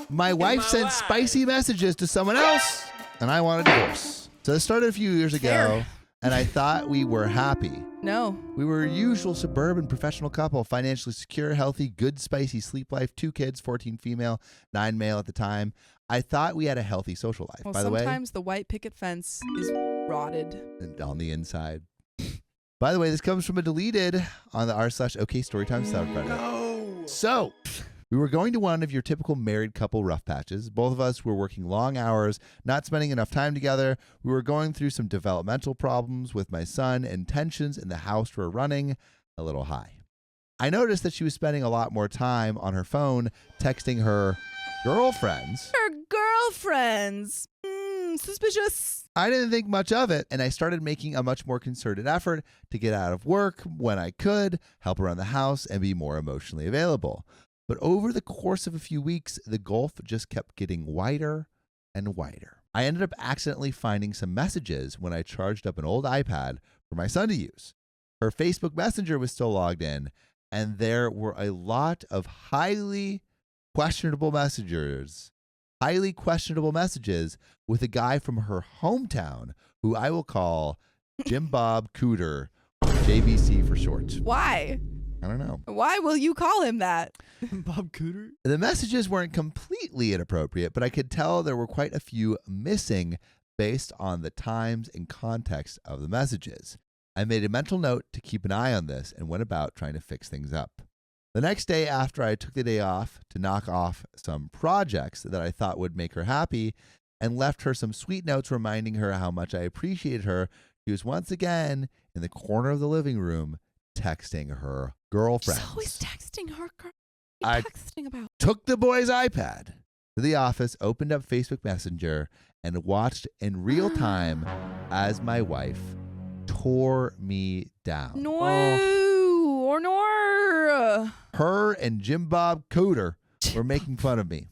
My wife sent spicy messages to someone else, and I want a divorce. So this started a few years ago, and I thought we were happy. No. We were a usual suburban professional couple, financially secure, healthy, good, spicy sleep life, 2 kids, 14 female, 9 male at the time. I thought we had a healthy social life. Well, By the way, sometimes the white picket fence is rotted. and on the inside. By the way, this comes from a deleted on the r/okstorytime subreddit. No. So, we were going to one of your typical married couple rough patches. Both of us were working long hours, not spending enough time together. We were going through some developmental problems with my son, and tensions in the house were running a little high. I noticed that she was spending a lot more time on her phone, texting her girlfriends. Her girlfriends. Suspicious. I didn't think much of it, and I started making a much more concerted effort to get out of work when I could, help around the house, and be more emotionally available. But over the course of a few weeks, the gulf just kept getting wider and wider. I ended up accidentally finding some messages when I charged up an old iPad for my son to use. Her Facebook Messenger was still logged in, and there were a lot of highly questionable messages with a guy from her hometown who I will call Jim Bob Cooter, or JBC for short. Why? I don't know. Why will you call him that? Bob Cooter? The messages weren't completely inappropriate, but I could tell there were quite a few missing based on the times and context of the messages. I made a mental note to keep an eye on this and went about trying to fix things up. The next day after I took the day off to knock off some projects that I thought would make her happy and left her some sweet notes reminding her how much I appreciated her, she was once again in the corner of the living room texting her girlfriends. She's always texting her girl. I Texting about. Took the boy's iPad to the office, opened up Facebook Messenger, and watched in real time as my wife tore me down. Nor. Her and Jim Bob Cooter were making fun of me.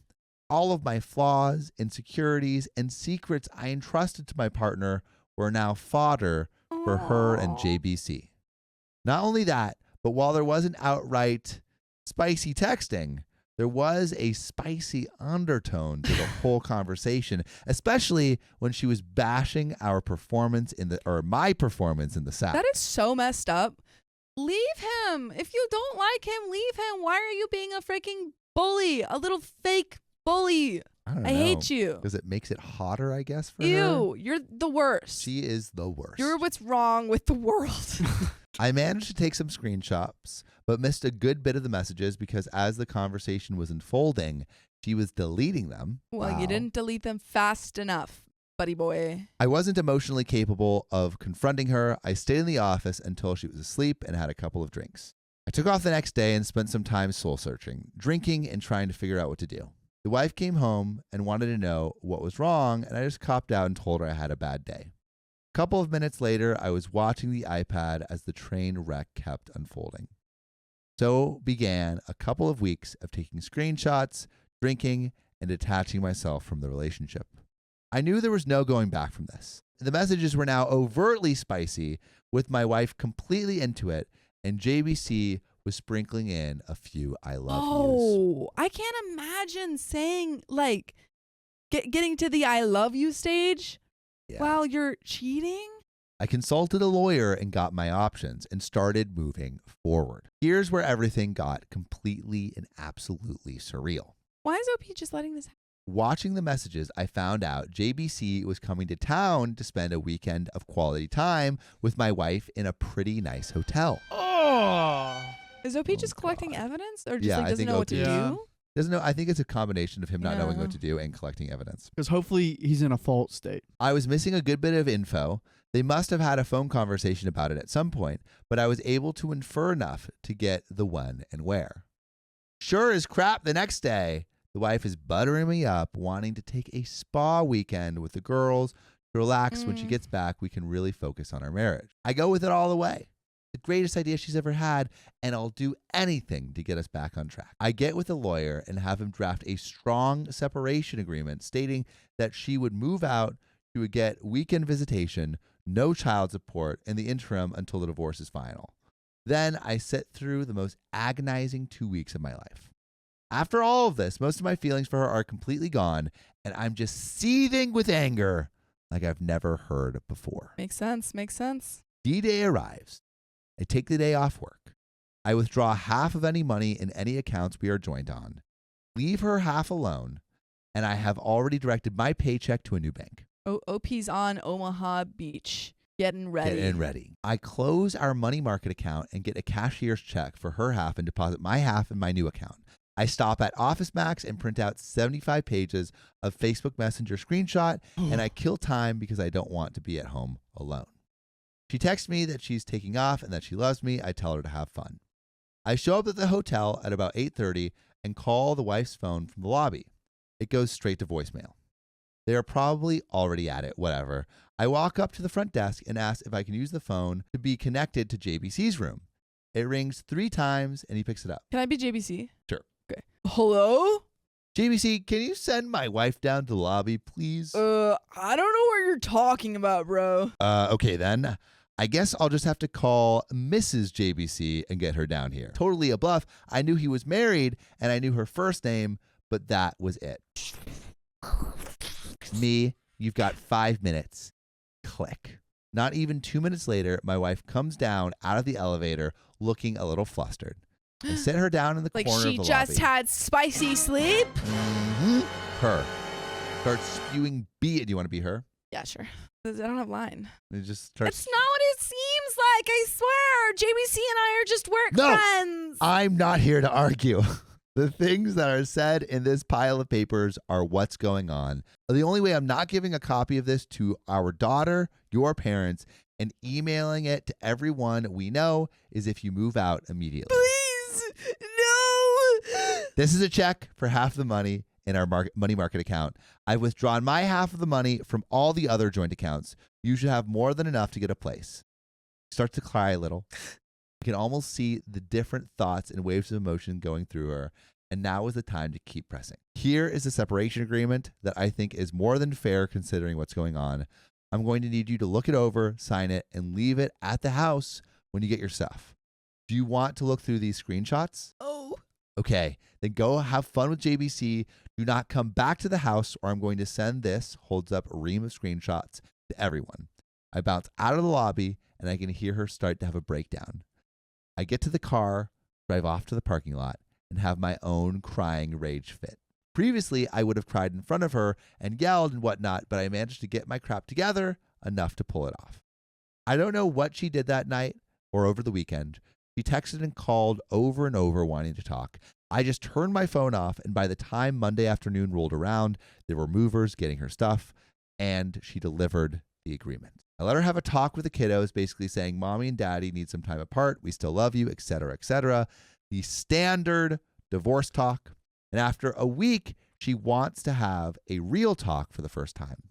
All of my flaws, insecurities, and secrets I entrusted to my partner were now fodder for her and JBC. Not only that, but while there wasn't outright spicy texting, there was a spicy undertone to the whole conversation, especially when she was bashing my performance in the South. That is so messed up. Leave him. If you don't like him, leave him. Why are you being a freaking bully? A little fake bully. I don't know. I hate you. Because it makes it hotter, I guess, for her. Ew, you're the worst. She is the worst. You're what's wrong with the world. I managed to take some screenshots, but missed a good bit of the messages because as the conversation was unfolding, she was deleting them. Well, you didn't delete them fast enough, buddy boy. I wasn't emotionally capable of confronting her. I stayed in the office until she was asleep and had a couple of drinks. I took off the next day and spent some time soul searching, drinking, and trying to figure out what to do. The wife came home and wanted to know what was wrong, and I just copped out and told her I had a bad day. A couple of minutes later, I was watching the iPad as the train wreck kept unfolding. So began a couple of weeks of taking screenshots, drinking, and detaching myself from the relationship. I knew there was no going back from this. The messages were now overtly spicy, with my wife completely into it, and JBC was sprinkling in a few I love yous. Oh, I can't imagine saying, like, getting to the I love you stage while you're cheating. I consulted a lawyer and got my options and started moving forward. Here's where everything got completely and absolutely surreal. Why is OP just letting this happen? Watching the messages, I found out JBC was coming to town to spend a weekend of quality time with my wife in a pretty nice hotel. Oh. Is OP just collecting evidence or just Yeah, like I doesn't think know what to OP do? Doesn't know. I think it's a combination of him not knowing Yeah. what to do and collecting evidence. Because hopefully he's in a fault state. I was missing a good bit of info. They must have had a phone conversation about it at some point, but I was able to infer enough to get the when and where. Sure as crap, the next day, the wife is buttering me up, wanting to take a spa weekend with the girls to relax. When she gets back, we can really focus on our marriage. I go with it all the way. The greatest idea she's ever had, and I'll do anything to get us back on track. I get with a lawyer and have him draft a strong separation agreement stating that she would move out, she would get weekend visitation, no child support in the interim until the divorce is final. Then I sit through the most agonizing 2 weeks of my life. After all of this, most of my feelings for her are completely gone, and I'm just seething with anger like I've never heard before. Makes sense. Makes sense. D-Day arrives. I take the day off work. I withdraw half of any money in any accounts we are joined on, leave her half alone, and I have already directed my paycheck to a new bank. OP's on Omaha Beach. Getting ready. Getting ready. I close our money market account and get a cashier's check for her half and deposit my half in my new account. I stop at Office Max and print out 75 pages of Facebook Messenger screenshot, and I kill time because I don't want to be at home alone. She texts me that she's taking off and that she loves me. I tell her to have fun. I show up at the hotel at about 8:30 and call the wife's phone from the lobby. It goes straight to voicemail. They are probably already at it, whatever. I walk up to the front desk and ask if I can use the phone to be connected to JBC's room. It rings 3 times and he picks it up. Can I be JBC? Sure. Okay. Hello? JBC, can you send my wife down to the lobby, please? I don't know what you're talking about, bro. Okay then. I guess I'll just have to call Mrs. JBC and get her down here. Totally a bluff. I knew he was married and I knew her first name, but that was it. Me, you've got 5 minutes. Click. Not even 2 minutes later, my wife comes down out of the elevator looking a little flustered. I sit her down in the Like corner she of the just lobby. had spicy sleep? Her. Starts spewing B. Do you want to be her? Yeah, sure. I don't have line. It just starts. It's not what it seems like, I swear. JBC and I are just work No. friends. I'm not here to argue. The things that are said in this pile of papers are what's going on. The only way I'm not giving a copy of this to our daughter, your parents, and emailing it to everyone we know is if you move out immediately. Please, no. This is a check for half the money in our money market account. I've withdrawn my half of the money from all the other joint accounts. You should have more than enough to get a place. Starts to cry a little. You can almost see the different thoughts and waves of emotion going through her, and now is the time to keep pressing. Here is a separation agreement that I think is more than fair considering what's going on. I'm going to need you to look it over, sign it, and leave it at the house when you get your stuff. Do you want to look through these screenshots? Oh. Okay, then go have fun with JBC. Do not come back to the house or I'm going to send this, holds up a ream of screenshots, to everyone. I bounce out of the lobby and I can hear her start to have a breakdown. I get to the car, drive off to the parking lot, and have my own crying rage fit. Previously, I would have cried in front of her and yelled and whatnot, but I managed to get my crap together enough to pull it off. I don't know what she did that night or over the weekend. She texted and called over and over wanting to talk. I just turned my phone off, and by the time Monday afternoon rolled around, there were movers getting her stuff, and she delivered the agreement. I let her have a talk with the kiddos, basically saying, Mommy and Daddy need some time apart. We still love you, etc., etc. The standard divorce talk. And after a week, she wants to have a real talk for the first time.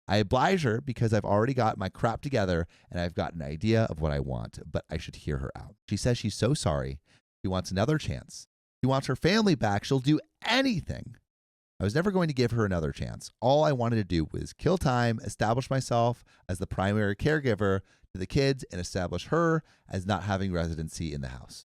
I oblige her because I've already got my crap together and I've got an idea of what I want, but I should hear her out. She says she's so sorry. She wants another chance. She wants her family back. She'll do anything. I was never going to give her another chance. All I wanted to do was kill time, establish myself as the primary caregiver to the kids, and establish her as not having residency in the house.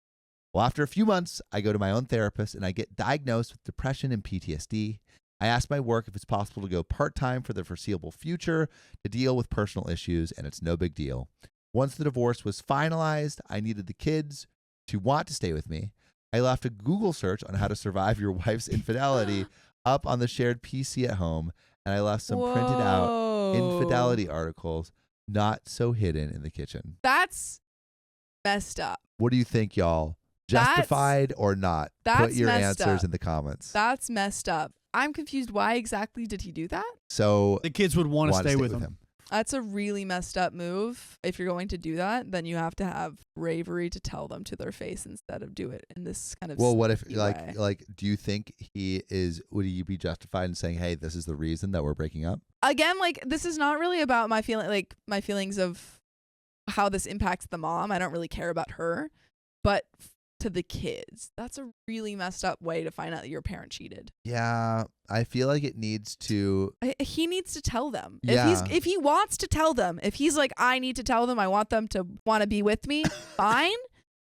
Well, after a few months, I go to my own therapist and I get diagnosed with depression and PTSD. I ask my work if it's possible to go part-time for the foreseeable future to deal with personal issues, and it's no big deal. Once the divorce was finalized, I needed the kids to want to stay with me. I left a Google search on how to survive your wife's infidelity up on the shared PC at home, and I left some printed out infidelity articles not so hidden in the kitchen. That's messed up. What do you think, y'all? Justified or not? Put your answers in the comments. That's messed up. I'm confused. Why exactly did he do that? So The kids would want to stay with him. That's a really messed up move. If you're going to do that, then you have to have bravery to tell them to their face instead of do it in this kind of Well, what if way. like do you think would he be justified in saying, "Hey, this is the reason that we're breaking up"? Again, like this is not really about my feelings of how this impacts the mom. I don't really care about her, but to the kids, that's a really messed up way to find out that your parent cheated. Yeah, I feel like it needs to. He needs to tell them. Yeah. If he wants to tell them, if he's like, I need to tell them, I want them to want to be with me, fine.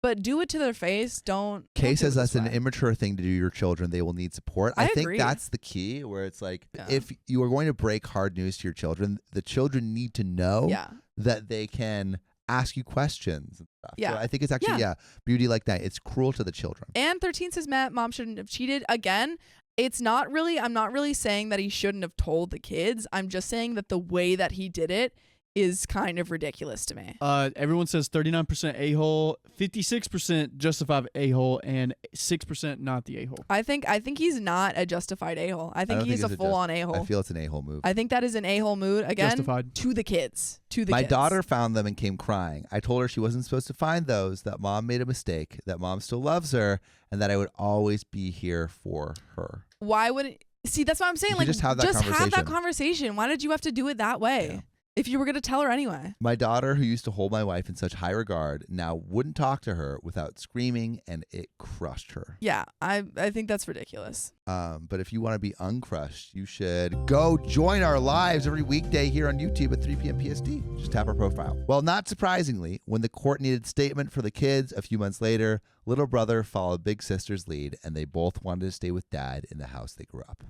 but do it to their face. Don't. Kay don't do says it that's this an way. immature thing to do to your children. They will need support. I think agree. that's the key, where it's like, Yeah. if you are going to break hard news to your children, the children need to know Yeah. that they can ask you questions and stuff. Yeah. So I think it's actually, beauty like that. It's cruel to the children. And 13 says, Matt, mom shouldn't have cheated. Again, I'm not really saying that he shouldn't have told the kids. I'm just saying that the way that he did it is kind of ridiculous to me. Everyone says 39% a-hole, 56% justified a-hole, and 6% not the a-hole. I think he's not a justified a-hole. I think he's a full-on a-hole. I feel it's an a-hole move. I think that is an a-hole move. Again, Justified. to the kids. My daughter found them and came crying. I told her she wasn't supposed to find those, that mom made a mistake, that mom still loves her, and that I would always be here for her. Why would it? See, that's what I'm saying. You Like, just have that conversation. Why did you have to do it that way? Yeah. If you were going to tell her anyway. My daughter, who used to hold my wife in such high regard, now wouldn't talk to her without screaming, and it crushed her. Yeah, I think that's ridiculous. But if you want to be uncrushed, you should go join our lives every weekday here on YouTube at 3 p.m. PST. Just tap our profile. Well, not surprisingly, when the court needed statement for the kids a few months later, little brother followed big sister's lead, and they both wanted to stay with dad in the house they grew up.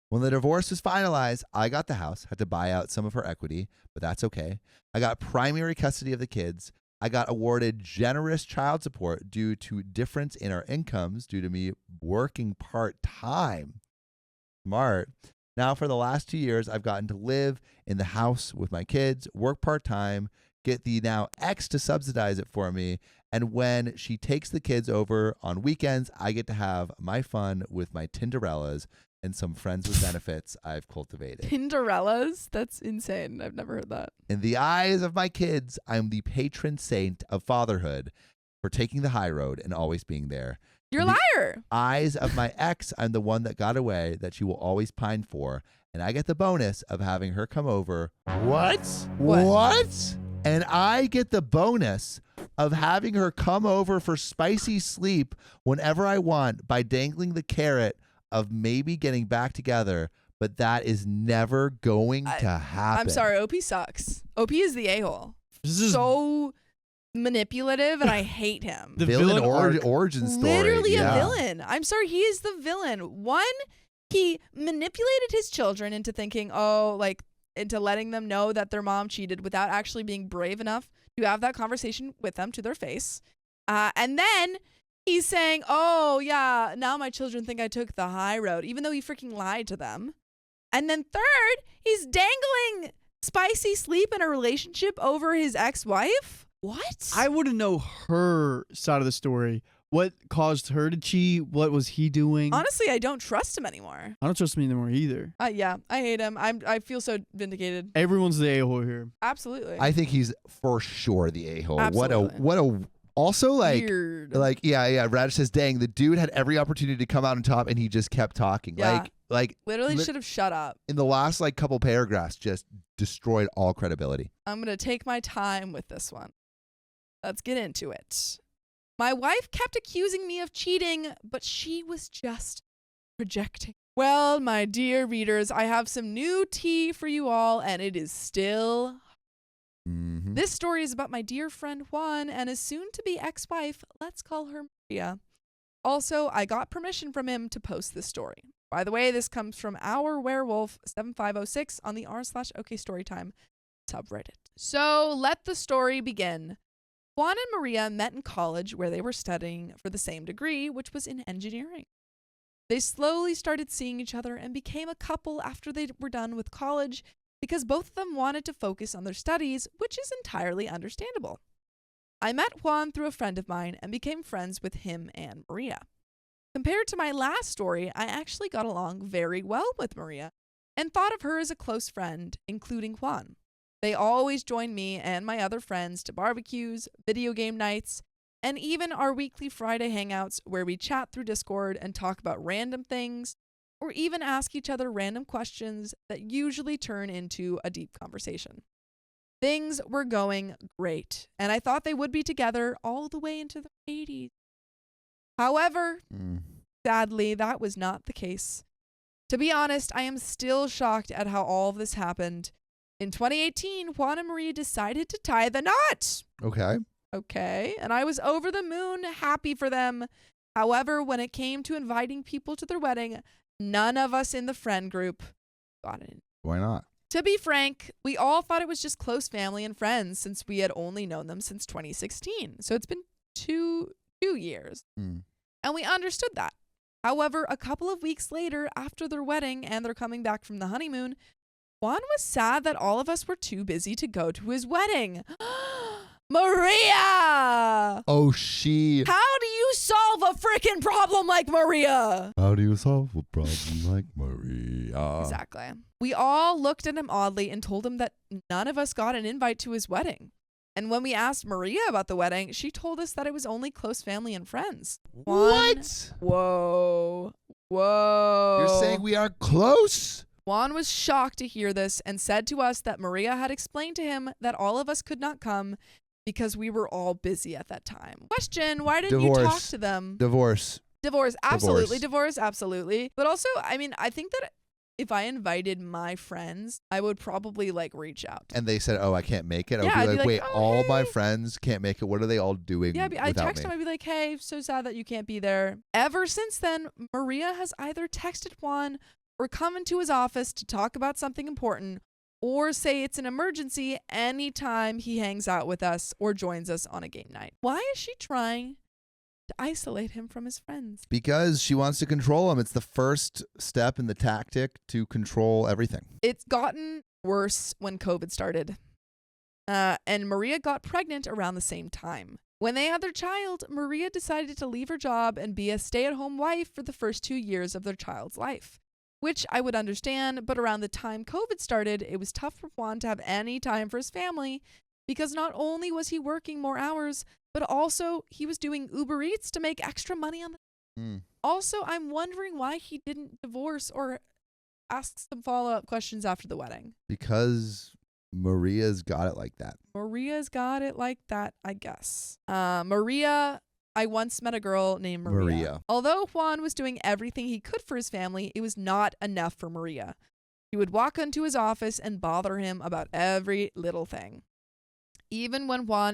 When the divorce was finalized, I got the house, had to buy out some of her equity, but that's okay. I got primary custody of the kids. I got awarded generous child support due to difference in our incomes due to me working part-time. Smart. Now, for the last 2 years, I've gotten to live in the house with my kids, work part-time, get the now ex to subsidize it for me, and when she takes the kids over on weekends, I get to have my fun with my Tinderellas and some friends with benefits I've cultivated. Tinderellas? That's insane. I've never heard that. In the eyes of my kids, I'm the patron saint of fatherhood for taking the high road and always being there. You're a In liar. the eyes of my ex, I'm the one that got away, that she will always pine for, and I get the bonus of having her come over. What? And I get the bonus of having her come over for spicy sleep whenever I want by dangling the carrot of maybe getting back together, but that is never going to happen. I'm sorry, OP sucks. OP is the a-hole. This is So manipulative, and I hate him. The villain villain origin story. Literally yeah. a villain. I'm sorry, he is the villain. One, he manipulated his children into thinking, into letting them know that their mom cheated without actually being brave enough to have that conversation with them to their face. And then he's saying, oh, yeah, now my children think I took the high road, even though he freaking lied to them. And then third, he's dangling spicy sleep in a relationship over his ex-wife. What? I want to know her side of the story. What caused her to cheat? What was he doing? Honestly, I don't trust him anymore. I don't trust him anymore either. Yeah, I hate him. I feel so vindicated. Everyone's the a-hole here. Absolutely. I think he's for sure the a-hole. Absolutely. What a also Weird. Radish says, dang, the dude had every opportunity to come out on top and he just kept talking. Yeah. Like Literally should have shut up. in the last couple paragraphs, just destroyed all credibility. I'm going to take my time with this one. Let's get into it. My wife kept accusing me of cheating, but she was just projecting. Well, my dear readers, I have some new tea for you all, and it is still. Mm-hmm. This story is about my dear friend Juan and his soon-to-be ex-wife. Let's call her Maria. Also, I got permission from him to post this story. By the way, this comes from our werewolf 7506 on the r/okstorytime subreddit. So let the story begin. Juan and Maria met in college where they were studying for the same degree, which was in engineering. They slowly started seeing each other and became a couple after they were done with college because both of them wanted to focus on their studies, which is entirely understandable. I met Juan through a friend of mine and became friends with him and Maria. Compared to my last story, I actually got along very well with Maria and thought of her as a close friend, including Juan. They always joined me and my other friends to barbecues, video game nights, and even our weekly Friday hangouts where we chat through Discord and talk about random things, or even ask each other random questions that usually turn into a deep conversation. Things were going great, and I thought they would be together all the way into their 80s. However, sadly, that was not the case. To be honest, I am still shocked at how all of this happened. In 2018, Juan and Maria decided to tie the knot. Okay. Okay. And I was over the moon, happy for them. However, when it came to inviting people to their wedding, none of us in the friend group got it. Why not? To be frank, we all thought it was just close family and friends since we had only known them since 2016. So it's been two years. Mm. And we understood that. However, a couple of weeks later, after their wedding and they're coming back from the honeymoon, Juan was sad that all of us were too busy to go to his wedding. Maria! Oh, she. How do you solve a freaking problem like Maria? How do you solve a problem like Maria? Exactly. We all looked at him oddly and told him that none of us got an invite to his wedding. And when we asked Maria about the wedding, she told us that it was only close family and friends. What? Whoa. Whoa. You're saying we aren't close? Juan was shocked to hear this and said to us that Maria had explained to him that all of us could not come because we were all busy at that time. Question, why didn't you talk to them? Divorce. Absolutely. Divorce, absolutely. But also, I mean, I think that if I invited my friends, I would probably like reach out. And they said, oh, I can't make it. I Yeah, would I'd be like, wait, oh, all hey. my friends can't make it. What are they all doing Yeah, I'd without text me? him. I'd be like, hey, so sad that you can't be there. Ever since then, Maria has either texted Juan or come into his office to talk about something important or say it's an emergency anytime he hangs out with us or joins us on a game night. Why is she trying to isolate him from his friends? Because she wants to control him. It's the first step in the tactic to control everything. It's gotten worse when COVID started. And Maria got pregnant around the same time. When they had their child, Maria decided to leave her job and be a stay-at-home wife for the first 2 years of their child's life, which I would understand, but around the time COVID started, it was tough for Juan to have any time for his family because not only was he working more hours, but also he was doing Uber Eats to make extra money on the Also, I'm wondering why he didn't divorce or ask some follow-up questions after the wedding. Because Maria's got it like that. Maria's got it like that, I guess. I once met a girl named Maria. Although Juan was doing everything he could for his family, it was not enough for Maria. He would walk into his office and bother him about every little thing. Even when Juan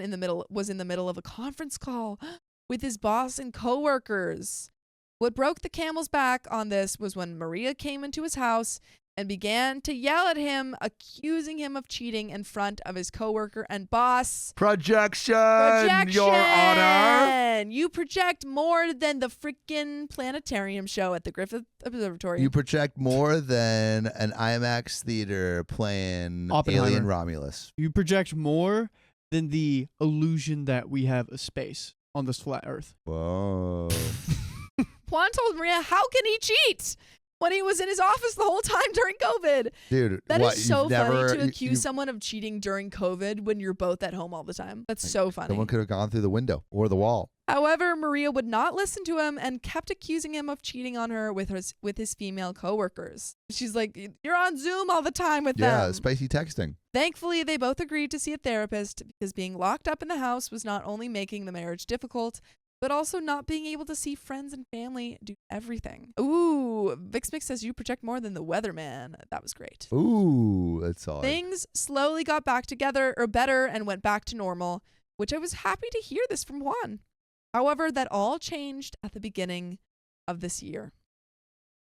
was in the middle of a conference call with his boss and coworkers. What broke the camel's back on this was when Maria came into his house and began to yell at him, accusing him of cheating in front of his coworker and boss. Projection, Your Honor. You project more than the freaking planetarium show at the Griffith Observatory. You project more than an IMAX theater playing Alien Romulus. You project more than the illusion that we have a space on this flat Earth. Whoa. Juan told Maria, how can he cheat when he was in his office the whole time during COVID? Dude, that what, is so funny to accuse you, someone of cheating during COVID when you're both at home all the time. That's so funny. Someone could have gone through the window or the wall. However, Maria would not listen to him and kept accusing him of cheating on her with his female coworkers. She's like, you're on Zoom all the time with them. Yeah, spicy texting. Thankfully, they both agreed to see a therapist because being locked up in the house was not only making the marriage difficult, but also not being able to see friends and family do everything. Ooh, VixMix says you project more than the weatherman. That was great. Ooh, that's solid. Things slowly got back together or better and went back to normal, which I was happy to hear this from Juan. However, that all changed at the beginning of this year.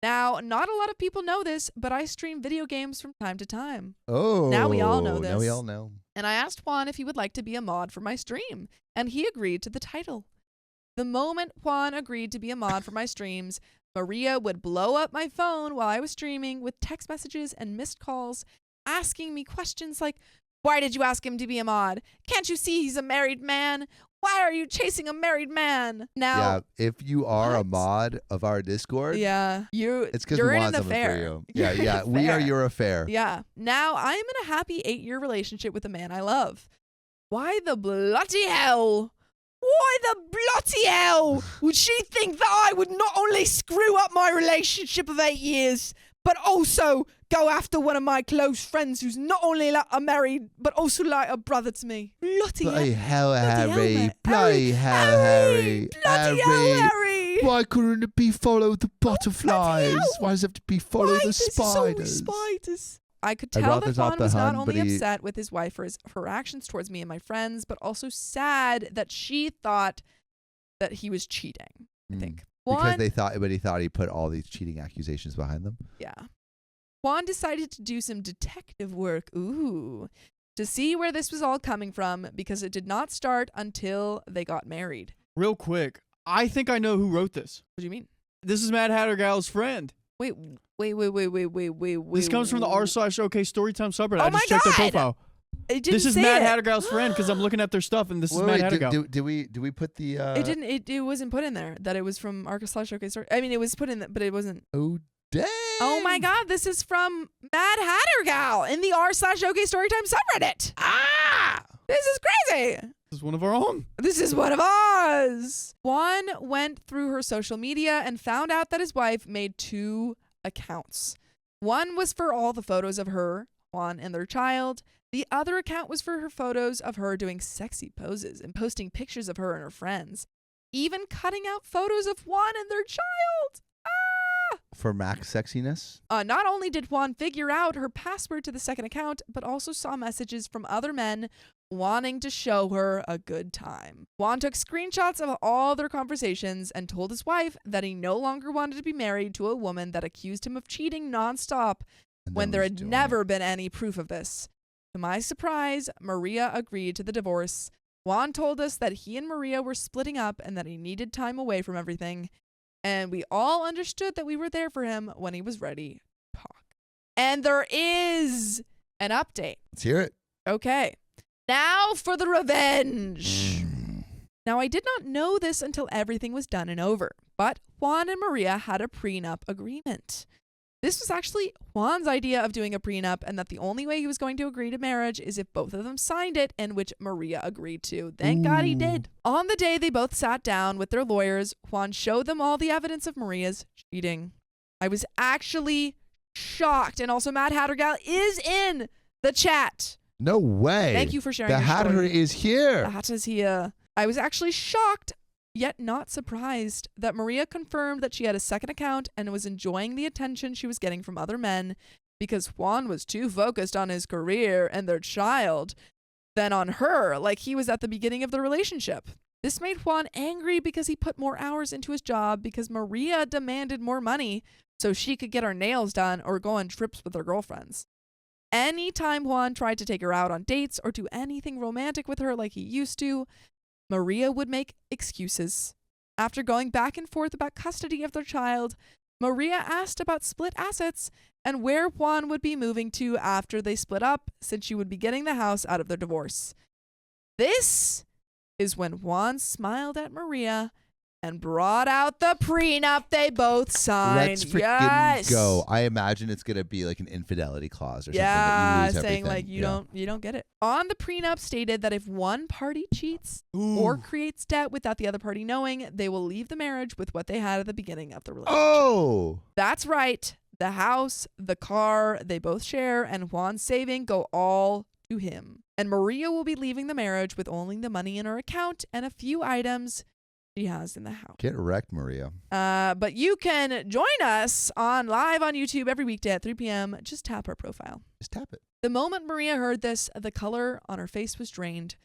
Now, not a lot of people know this, but I stream video games from time to time. Oh. Now we all know this. Now we all know. And I asked Juan if he would like to be a mod for my stream, and he agreed to the title. The moment Juan agreed to be a mod for my streams, Maria would blow up my phone while I was streaming with text messages and missed calls, asking me questions like, why did you ask him to be a mod? Can't you see he's a married man? Why are you chasing a married man? Now, yeah, if you are a mod of our Discord, it's because we in want an something affair. for you. Yeah, we are your affair. Yeah. Now I am in a happy 8-year relationship with a man I love. Why the bloody hell? Why the bloody hell would she think that I would not only screw up my relationship of 8 years, but also go after one of my close friends who's not only like a married, but also like a brother to me? Bloody hell, Harry. mate. Bloody hell, Harry. Bloody hell, Harry. Why couldn't it be follow the butterflies? Why does it have to be follow the spiders? Spiders. I could I tell brought that this up Juan to was not Hun, only but he- upset with his wife for her actions towards me and my friends, but also sad that she thought that he was cheating, I think. Because he thought he put all these cheating accusations behind them. Yeah. Juan decided to do some detective work, to see where this was all coming from, because it did not start until they got married. Real quick, I think I know who wrote this. What do you mean? This is Mad Hatter Gal's friend. Wait. This comes from the r/OK storytime subreddit. Oh I just checked their God! profile. It didn't This is say Mad it. Hatter Gal's friend because I'm looking at their stuff and this is Mad Hatter Gal. Did we put the? It didn't. It wasn't put in there that it was from r/OK story. I mean, it was put in, but it wasn't. Oh dang! Oh my God! This is from Mad Hatter Gal in the r/OK storytime subreddit. This is crazy. This is one of our own. This is one of ours. Juan went through her social media and found out that his wife made 2 accounts. One was for all the photos of her, Juan, and their child. The other account was for her photos of her doing sexy poses and posting pictures of her and her friends, even cutting out photos of Juan and their child. For max sexiness. Not only did Juan figure out her password to the second account, but also saw messages from other men wanting to show her a good time. Juan took screenshots of all their conversations and told his wife that he no longer wanted to be married to a woman that accused him of cheating nonstop when there had never been any proof of this. To my surprise, Maria agreed to the divorce. Juan told us that he and Maria were splitting up and that he needed time away from everything. And we all understood that we were there for him when he was ready to talk. And there is an update. Let's hear it. Okay. Now for the revenge. Now, I did not know this until everything was done and over, but Juan and Maria had a prenup agreement. This was actually Juan's idea of doing a prenup, and that the only way he was going to agree to marriage is if both of them signed it, and which Maria agreed to. Thank God he did. On the day they both sat down with their lawyers, Juan showed them all the evidence of Maria's cheating. I was actually shocked, and also Mad Hatter Gal is in the chat. No way. Thank you for sharing the your Hatter story. is here. The Hatter is here. I was actually shocked, yet not surprised, that Maria confirmed that she had a second account and was enjoying the attention she was getting from other men because Juan was too focused on his career and their child than on her, like he was at the beginning of the relationship. This made Juan angry because he put more hours into his job because Maria demanded more money so she could get her nails done or go on trips with her girlfriends. Anytime Juan tried to take her out on dates or do anything romantic with her like he used to, Maria would make excuses. After going back and forth about custody of their child, Maria asked about split assets and where Juan would be moving to after they split up, since she would be getting the house out of their divorce. This is when Juan smiled at Maria and brought out the prenup they both signed. Let's freaking go. I imagine it's going to be like an infidelity clause or something. Yeah, that you lose saying everything. like you don't get it. On the prenup stated that if one party cheats or creates debt without the other party knowing, they will leave the marriage with what they had at the beginning of the relationship. Oh! That's right. The house, the car they both share, and Juan's saving go all to him. And Maria will be leaving the marriage with only the money in her account and a few items she has in the house. Get wrecked, Maria. But you can join us live on YouTube every weekday at 3 p.m. Just tap our profile. Just tap it. The moment Maria heard this, the color on her face was drained.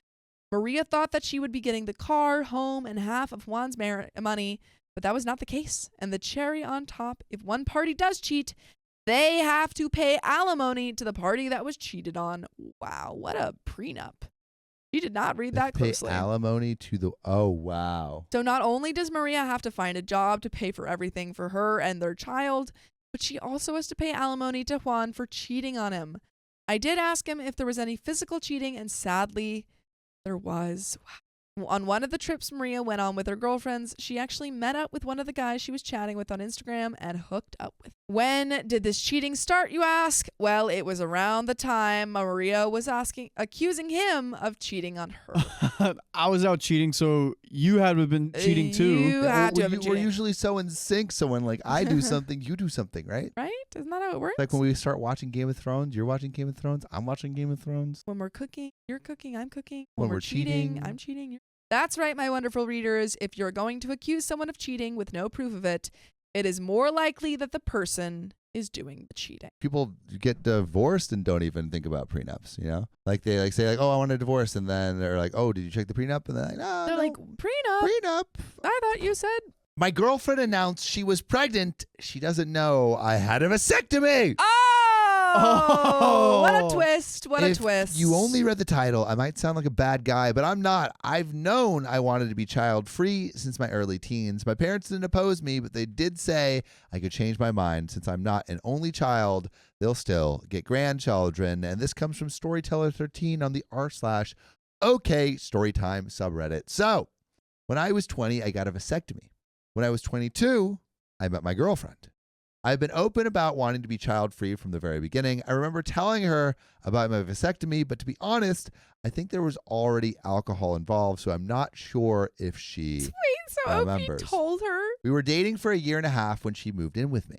Maria thought that she would be getting the car, home, and half of Juan's money, but that was not the case. And the cherry on top, if one party does cheat, they have to pay alimony to the party that was cheated on. Wow, what a prenup. She did not read that closely. Pay alimony to the... Oh, wow. So not only does Maria have to find a job to pay for everything for her and their child, but she also has to pay alimony to Juan for cheating on him. I did ask him if there was any physical cheating, and sadly, there was. On one of the trips Maria went on with her girlfriends, she actually met up with one of the guys she was chatting with on Instagram and hooked up with. When did this cheating start, you ask? Well, it was around the time Maria was accusing him of cheating on her. I was out cheating, so you had to have been cheating too. You had to have been We're cheating. usually so in sync, so when like I do something, you do something, right? Right? Isn't that how it works? Like when we start watching Game of Thrones, you're watching Game of Thrones, I'm watching Game of Thrones. When we're cooking, you're cooking, I'm cooking. When When we're we're cheating, cheating. I'm cheating. That's right, my wonderful readers. If you're going to accuse someone of cheating with no proof of it, it is more likely that the person is doing the cheating. People get divorced and don't even think about prenups, you know? Like they like say like, oh, I want a divorce. And then they're like, oh, did you check the prenup? And they're like, no, They're no, like, prenup? prenup. I thought you said. My girlfriend announced she was pregnant. She doesn't know I had a vasectomy. Oh, what a twist. What a twist. You only read the title. I might sound like a bad guy, but I'm not. I've known I wanted to be child-free since my early teens. My parents didn't oppose me, but they did say I could change my mind. Since I'm not an only child, they'll still get grandchildren. And this comes from Storyteller13 on the r/OKstorytime subreddit. So, when I was 20, I got a vasectomy. When I was 22, I met my girlfriend. I've been open about wanting to be child-free from the very beginning. I remember telling her about my vasectomy, but to be honest, I think there was already alcohol involved, so I'm not sure if she Wait, so remembers. OP told her? We were dating for a year and a half when she moved in with me.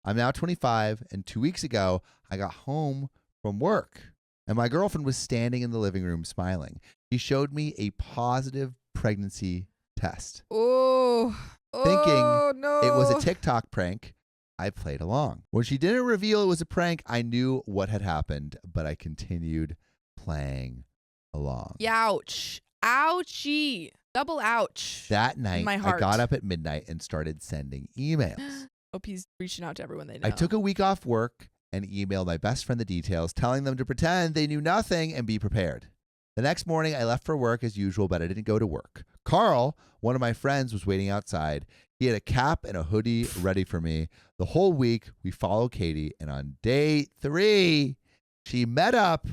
I'm now 25, and 2 weeks ago, I got home from work, and my girlfriend was standing in the living room smiling. She showed me a positive pregnancy test. Oh, Thinking no. it was a TikTok prank, I played along. When she didn't reveal it was a prank, I knew what had happened, but I continued playing along. Ouch. Ouchie. Double ouch. That night, my I heart. got up at midnight and started sending emails. OP's reaching out to everyone they know. I took a week off work and emailed my best friend the details, telling them to pretend they knew nothing and be prepared. The next morning, I left for work as usual, but I didn't go to work. Carl, one of my friends, was waiting outside. He had a cap and a hoodie ready for me. The whole week, we followed Katie, and on day 3, she met up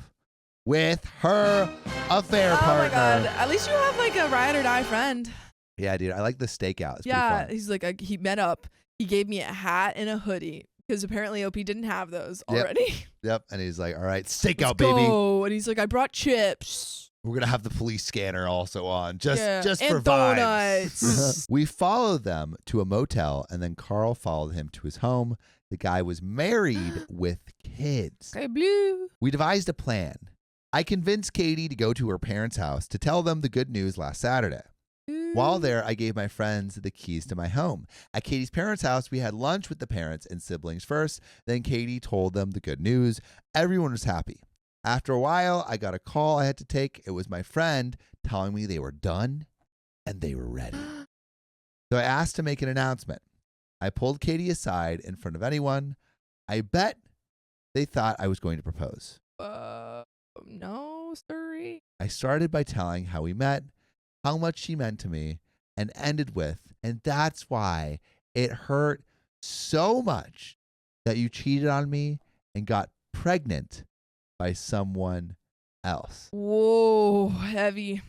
with her affair partner. Oh my God. At least you have like a ride or die friend. Yeah, dude, I like the stakeout. It's Yeah, pretty fun. he's like, he met up. He gave me a hat and a hoodie because apparently OP didn't have those Yep. already. Yep, and he's like, all right, stakeout, Let's baby. go. And he's like, I brought chips. We're going to have the police scanner also on, just Yeah, for and vibes. donuts. We followed them to a motel, and then Carl followed him to his home. The guy was married with kids. Okay, blue. We devised a plan. I convinced Katie to go to her parents' house to tell them the good news last Saturday. While there, I gave my friends the keys to my home. At Katie's parents' house, we had lunch with the parents and siblings first. Then Katie told them the good news. Everyone was happy. After a while, I got a call I had to take. It was my friend telling me they were done and they were ready. So I asked to make an announcement. I pulled Katie aside in front of anyone. I bet they thought I was going to propose. No, sorry. I started by telling how we met, how much she meant to me, and ended with, and that's why it hurt so much that you cheated on me and got pregnant by someone else. Whoa, heavy.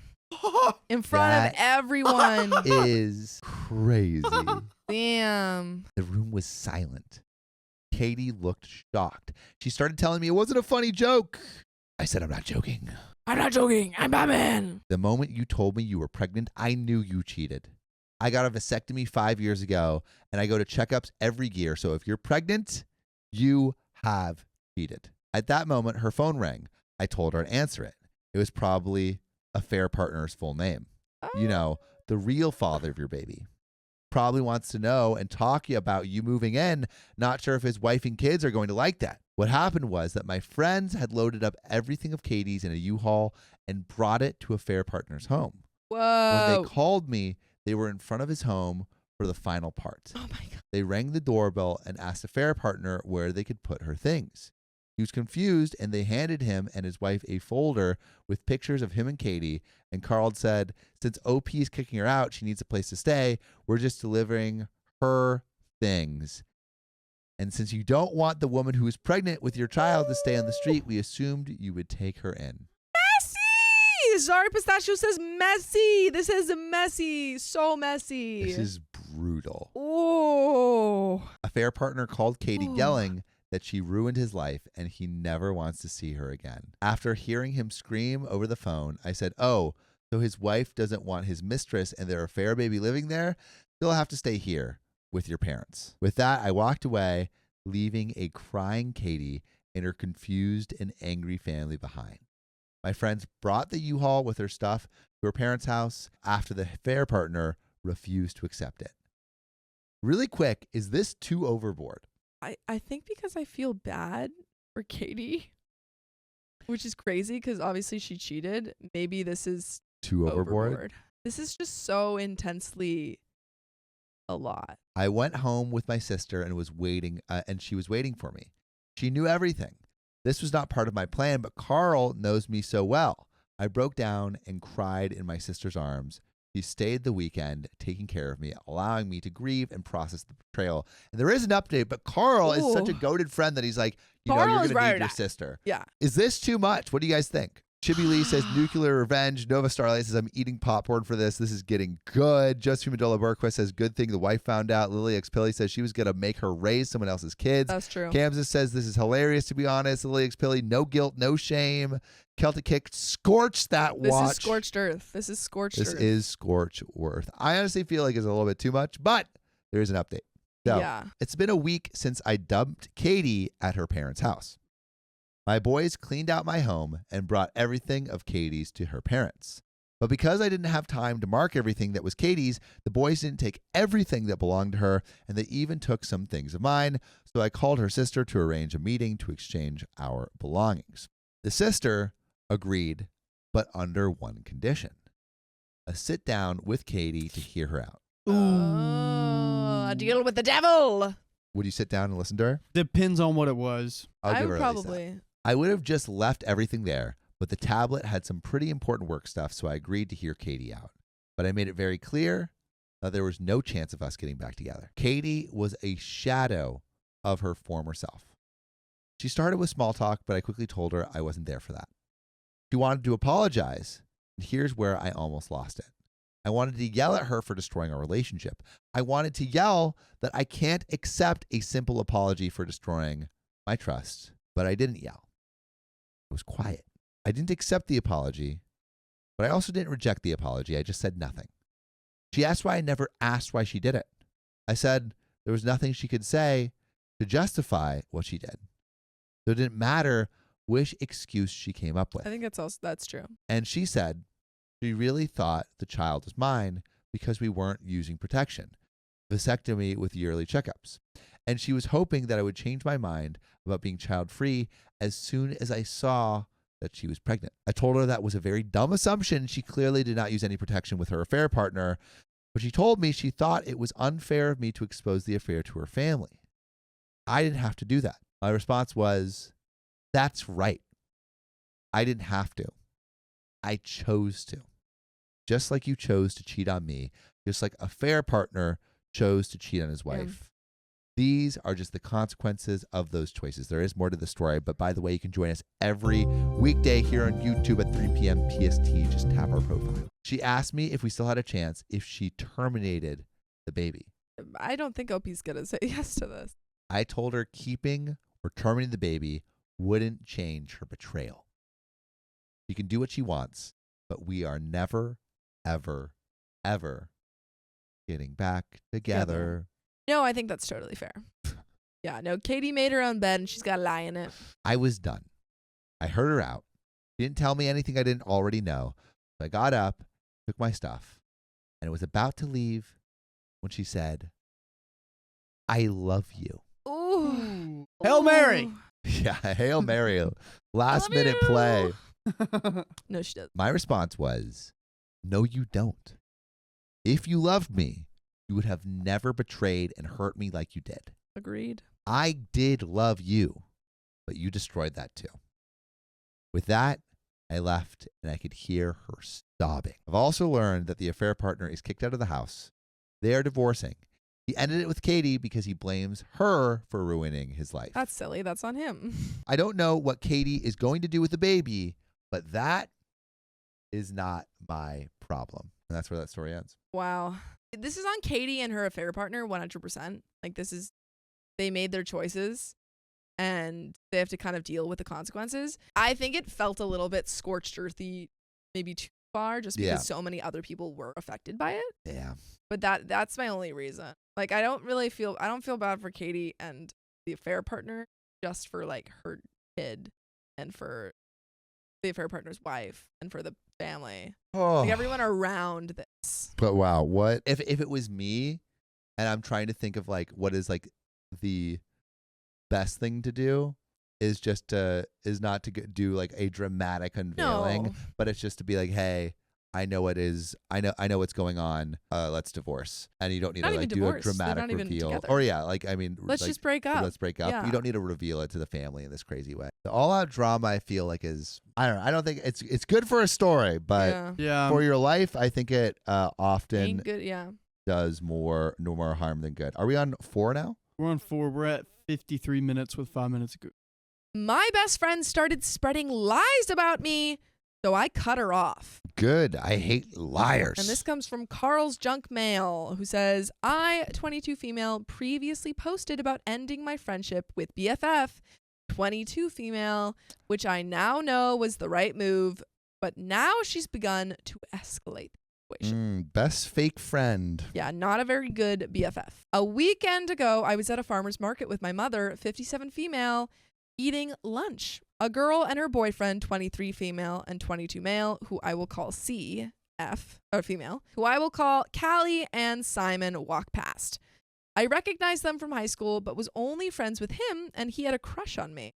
In front of everyone. Is crazy. Damn. The room was silent. Katie looked shocked. She started telling me it wasn't a funny joke. I said, I'm not joking. I'm not joking. I'm Batman. The moment you told me you were pregnant, I knew you cheated. I got a vasectomy 5 years ago, and I go to checkups every year. So if you're pregnant, you have cheated. At that moment, her phone rang. I told her to answer it. It was probably affair partner's full name. You know, the real father of your baby. Probably wants to know and talk about you moving in. Not sure if his wife and kids are going to like that. What happened was that my friends had loaded up everything of Katie's in a U-Haul and brought it to affair partner's home. Whoa. When they called me, they were in front of his home for the final part. Oh my God. They rang the doorbell and asked affair partner where they could put her things. He was confused, and they handed him and his wife a folder with pictures of him and Katie. And Carl said, since OP is kicking her out, she needs a place to stay. We're just delivering her things. And since you don't want the woman who is pregnant with your child to stay on the street, we assumed you would take her in. Messy. Sorry, Pistachio says messy. This is messy. So messy. This is brutal. Oh. Affair partner called Katie Oh. yelling that she ruined his life and he never wants to see her again. After hearing him scream over the phone, I said, oh, so his wife doesn't want his mistress and their affair baby living there? They'll have to stay here with your parents. With that, I walked away, leaving a crying Katie and her confused and angry family behind. My friends brought the U-Haul with her stuff to her parents' house after the affair partner refused to accept it. Really quick, is this too overboard? I think because I feel bad for Katie, which is crazy because obviously she cheated. Maybe this is Too overboard. This is just so intensely a lot. I went home with my sister and was waiting, and she was waiting for me. She knew everything. This was not part of my plan, but Carl knows me so well. I broke down and cried in my sister's arms. She stayed the weekend, taking care of me, allowing me to grieve and process the betrayal. And there is an update, but Carl is such a goated friend that he's like, you know, you're going to need your sister. Yeah. Is this too much? What do you guys think? Chibi Lee says, nuclear revenge. Nova Starlight says, I'm eating popcorn for this. This is getting good. Josephine Medola Burquist says, good thing the wife found out. Lily X Pilly says she was going to make her raise someone else's kids. That's true. Kansas says, this is hilarious, to be honest. Lily X Pilly, no guilt, no shame. Celtic Kick, scorch that watch. This is scorched earth. This is scorched earth. This is scorched earth. I honestly feel like it's a little bit too much, but there is an update. So, yeah. It's been a week since I dumped Katie at her parents' house. My boys cleaned out my home and brought everything of Katie's to her parents. But because I didn't have time to mark everything that was Katie's, the boys didn't take everything that belonged to her, and they even took some things of mine. So I called her sister to arrange a meeting to exchange our belongings. The sister agreed, but under one condition: a sit down with Katie to hear her out. Oh, a deal with the devil. Would you sit down and listen to her? Depends on what it was. I would probably. I would have just left everything there, but the tablet had some pretty important work stuff, so I agreed to hear Katie out. But I made it very clear that there was no chance of us getting back together. Katie was a shadow of her former self. She started with small talk, but I quickly told her I wasn't there for that. She wanted to apologize, and here's where I almost lost it. I wanted to yell at her for destroying our relationship. I wanted to yell that I can't accept a simple apology for destroying my trust, but I didn't yell. I was quiet. I didn't accept the apology, but I also didn't reject the apology. I just said nothing. She asked why I never asked why she did it. I said there was nothing she could say to justify what she did. So it didn't matter which excuse she came up with. I think that's true. And she said she really thought the child was mine because we weren't using protection, vasectomy with yearly checkups. And she was hoping that I would change my mind about being child-free as soon as I saw that she was pregnant. I told her that was a very dumb assumption. She clearly did not use any protection with her affair partner, but she told me she thought it was unfair of me to expose the affair to her family. I didn't have to do that. My response was, that's right. I didn't have to. I chose to. Just like you chose to cheat on me, just like a affair partner chose to cheat on his wife. These are just the consequences of those choices. There is more to the story, but by the way, you can join us every weekday here on YouTube at 3 p.m. PST. Just tap our profile. She asked me if we still had a chance if she terminated the baby. I don't think OP's going to say yes to this. I told her keeping or terminating the baby wouldn't change her betrayal. She can do what she wants, but we are never, ever, ever getting back together. No, I think that's totally fair. Yeah, no, Katie made her own bed and she's got to lie in it. I was done. I heard her out. She didn't tell me anything I didn't already know. So I got up, took my stuff, and was about to leave when she said, I love you. Ooh. Hail Mary. Yeah, Hail Mary. Last minute you. play. No, she doesn't. My response was, no, you don't. If you loved me, you would have never betrayed and hurt me like you did. Agreed. I did love you, but you destroyed that too. With that, I left and I could hear her sobbing. I've also learned that the affair partner is kicked out of the house. They are divorcing. He ended it with Katie because he blames her for ruining his life. That's silly. That's on him. I don't know what Katie is going to do with the baby, but that is not my problem. And that's where that story ends. Wow. This is on Katie and her affair partner 100%. Like, they made their choices and they have to kind of deal with the consequences. I think it felt a little bit scorched earthy, maybe too far, just because so many other people were affected by it. Yeah. But that's my only reason. Like, I don't feel bad for Katie and the affair partner, just for like her kid and for the affair partner's wife and for the family. Oh. Like, everyone around this. But wow, what if it was me and I'm trying to think of like what is like the best thing to do is not to do like a dramatic unveiling, No. but it's just to be like, hey, I know it is. I know what's going on. Let's divorce, and you don't need Not to even like do divorce. a They're dramatic not even reveal. together. Or yeah, like I mean, Let's like, just break up. Let's break up. Yeah. You don't need to reveal it to the family in this crazy way. The all-out drama, I feel like, is I don't know. I don't think it's good for a story, but Yeah. for your life, I think it often Ain't good. Yeah. does no more harm than good. Are we on 4 now? We're on 4. We're at 53 minutes with 5 minutes ago. My best friend started spreading lies about me, so I cut her off. Good. I hate liars. And this comes from Carl's Junk Mail, who says, I, 22 female, previously posted about ending my friendship with BFF, 22 female, which I now know was the right move, but now she's begun to escalate the situation. Best fake friend. Yeah, not a very good BFF. A weekend ago, I was at a farmer's market with my mother, 57 female, eating lunch. A girl and her boyfriend, 23 female and 22 male, who I will call female, who I will call Callie and Simon, walk past. I recognized them from high school, but was only friends with him, and he had a crush on me.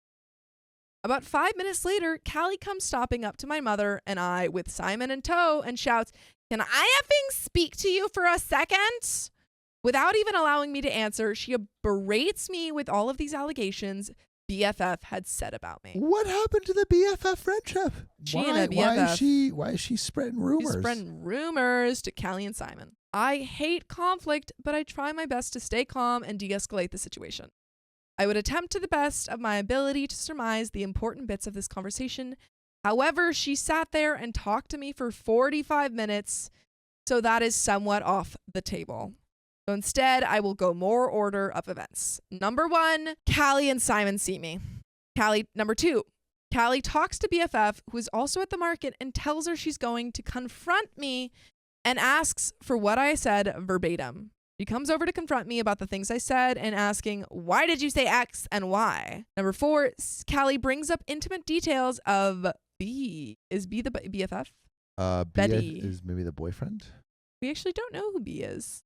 About 5 minutes later, Callie comes stopping up to my mother and I with Simon in tow and shouts, "Can I effing speak to you for a second?" Without even allowing me to answer, she berates me with all of these allegations BFF had said about me. What happened to the BFF friendship? She and a BFF. Why is she spreading rumors? She's spreading rumors to Callie and Simon. I hate conflict, but I try my best to stay calm and de-escalate the situation. I would attempt to the best of my ability to surmise the important bits of this conversation. However, she sat there and talked to me for 45 minutes, so that is somewhat off the table. So instead, I will go more order of events. Number 1, Callie and Simon see me. Number 2, Callie talks to BFF, who is also at the market, and tells her she's going to confront me and asks for what I said verbatim. She comes over to confront me about the things I said and asking, why did you say X and why? Number 4, Callie brings up intimate details of B. Is B the BFF? Betty is maybe the boyfriend. We actually don't know who B is.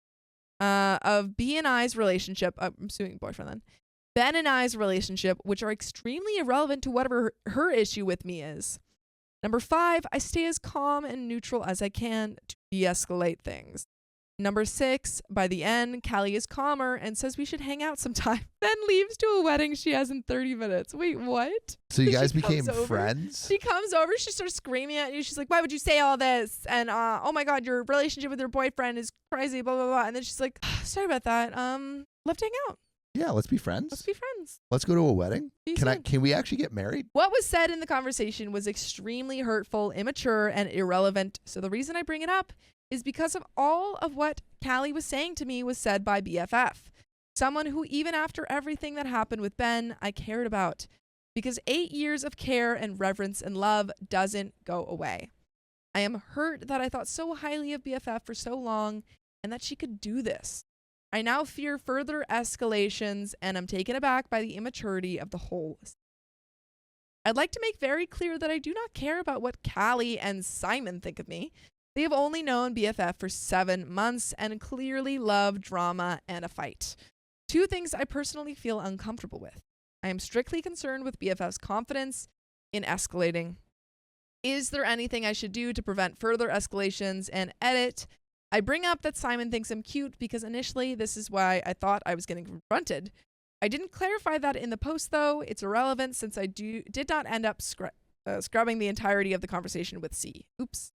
Of B and I's relationship, I'm assuming boyfriend then, Ben and I's relationship, which are extremely irrelevant to whatever her issue with me is. Number 5, I stay as calm and neutral as I can to de-escalate things. Number 6, by the end, Callie is calmer and says we should hang out sometime, then leaves to a wedding she has in 30 minutes. Wait, what? So you guys She became comes over. friends? She comes over, she starts screaming at you. She's like, why would you say all this? And, oh my God, your relationship with your boyfriend is crazy, blah, blah, blah. And then she's like, sorry about that. Love to hang out. Yeah, let's be friends. Let's be friends. Let's go to a wedding. See you soon. Can we actually get married? What was said in the conversation was extremely hurtful, immature, and irrelevant. So the reason I bring it up is because of all of what Callie was saying to me was said by BFF. Someone who, even after everything that happened with Ben, I cared about. Because 8 years of care and reverence and love doesn't go away. I am hurt that I thought so highly of BFF for so long and that she could do this. I now fear further escalations and am taken aback by the immaturity of the whole. I'd like to make very clear that I do not care about what Callie and Simon think of me. They have only known BFF for 7 months and clearly love drama and a fight. 2 things I personally feel uncomfortable with. I am strictly concerned with BFF's confidence in escalating. Is there anything I should do to prevent further escalations? And edit, I bring up that Simon thinks I'm cute because initially this is why I thought I was getting confronted. I didn't clarify that in the post though. It's irrelevant since I did not end up scrubbing the entirety of the conversation with C. Oops.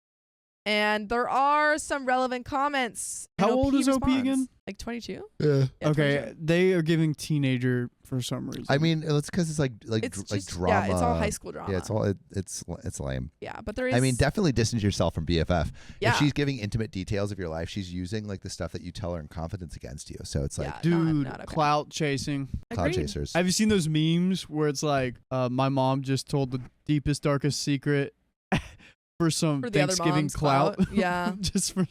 And there are some relevant comments. How old is OP responds. again? Like 22? Yeah. Okay, 22. they are giving teenager for some reason. I mean, it's because it's like It's drama. Yeah, it's all high school drama. Yeah, it's lame. Yeah, but there is. I mean, definitely distance yourself from BFF. Yeah. If she's giving intimate details of your life, she's using like the stuff that you tell her in confidence against you. So it's like Yeah. dude, not okay. clout chasing. cloud Agreed. chasers. Have you seen those memes where it's like, my mom just told the deepest, darkest secret for some For the other Thanksgiving mom's clout? Yeah. Just for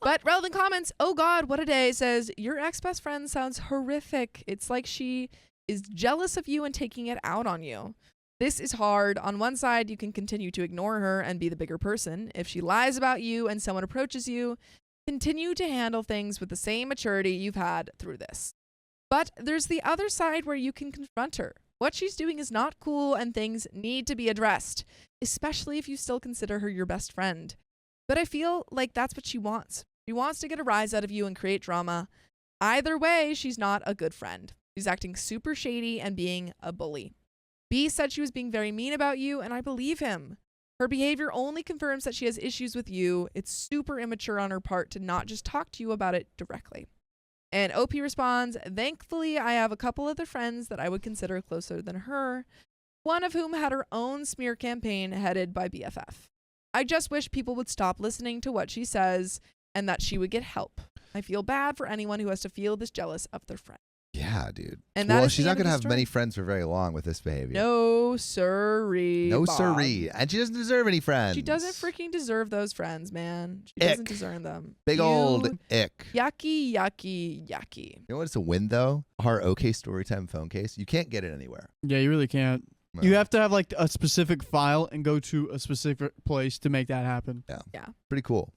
But relevant comments. Oh God, what a day. Says, your ex-best friend sounds horrific. It's like she is jealous of you and taking it out on you. This is hard. On one side, you can continue to ignore her and be the bigger person. If she lies about you and someone approaches you, continue to handle things with the same maturity you've had through this. But there's the other side where you can confront her. What she's doing is not cool and things need to be addressed, especially if you still consider her your best friend. But I feel like that's what she wants. She wants to get a rise out of you and create drama. Either way, she's not a good friend. She's acting super shady and being a bully. B said she was being very mean about you, and I believe him. Her behavior only confirms that she has issues with you. It's super immature on her part to not just talk to you about it directly. And OP responds, thankfully, I have a couple other friends that I would consider closer than her, one of whom had her own smear campaign headed by BFF. I just wish people would stop listening to what she says and that she would get help. I feel bad for anyone who has to feel this jealous of their friend. Yeah, dude. And well, is she's the not end of going to the have story. many friends for very long with this behavior. No sirree. No Bob. siree. And she doesn't deserve any friends. She doesn't freaking deserve those friends, man. She Ick. doesn't deserve them. Big old ick. Yucky, yucky, yucky. You know what's a win, though? Our OK Storytime phone case. You can't get it anywhere. Yeah, you really can't. No. You have to have like a specific file and go to a specific place to make that happen. Yeah. Pretty cool.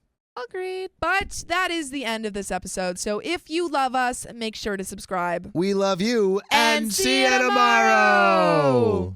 Agreed. But that is the end of this episode. So if you love us, make sure to subscribe. We love you And see you tomorrow.